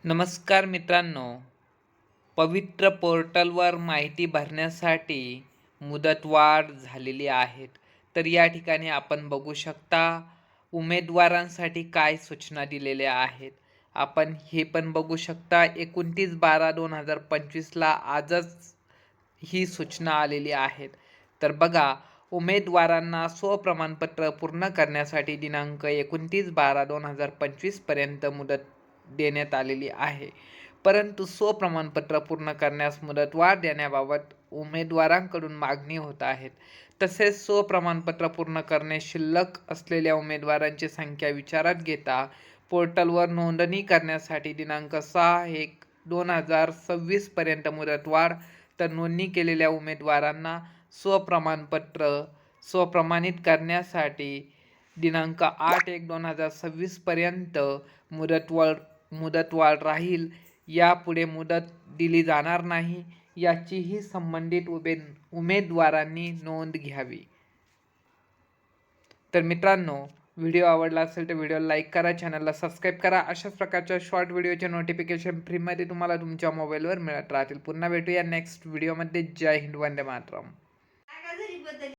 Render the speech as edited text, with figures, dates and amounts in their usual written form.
नमस्कार मित्रांनो, पवित्र पोर्टलवर माहिती भरण्यासाठी मुदतवाढ झालेली आहेत. तर या ठिकाणी आपण बघू शकता उमेदवारांसाठी काय सूचना दिलेल्या आहेत. आपण हे पण बघू शकता 29/12/2025 आजच ही सूचना आलेली आहेत. तर बघा, उमेदवारांना स्वप्रमाणपत्र पूर्ण करण्यासाठी दिनांक 29/12/2025 पर्यंत मुदत देण्यात आलेली आहे. परंतु स्वप्रमाणपत्र पूर्ण करण्यास मुदतवाढ देण्याबाबत उमेदवारांकडून मागणी होत आहेत. तसेच स्वप्रमाणपत्र पूर्ण करणे शिल्लक असलेल्या उमेदवारांची संख्या विचारात घेता पोर्टलवर नोंदणी करण्यासाठी दिनांक 6/1/2026 पर्यंत मुदतवाढ, तर नोंदणी केलेल्या उमेदवारांना स्वप्रमाणित करण्यासाठी दिनांक 8/1/2026 पर्यंत मुदतवाढ राहील. यापुढे मुदत दिली जाणार नाही, याचीही संबंधित उमेदवारांनी नोंद घ्यावी. तर मित्रांनो, व्हिडिओ आवडला असेल तर व्हिडिओला लाईक करा, चॅनलला सबस्क्राईब करा. अशाच प्रकारच्या शॉर्ट व्हिडिओचे नोटिफिकेशन फ्रीमध्ये तुम्हाला तुमच्या मोबाईलवर मिळत राहतील. पुन्हा भेटूया नेक्स्ट व्हिडिओमध्ये. जय हिंद, वंदे मातरम.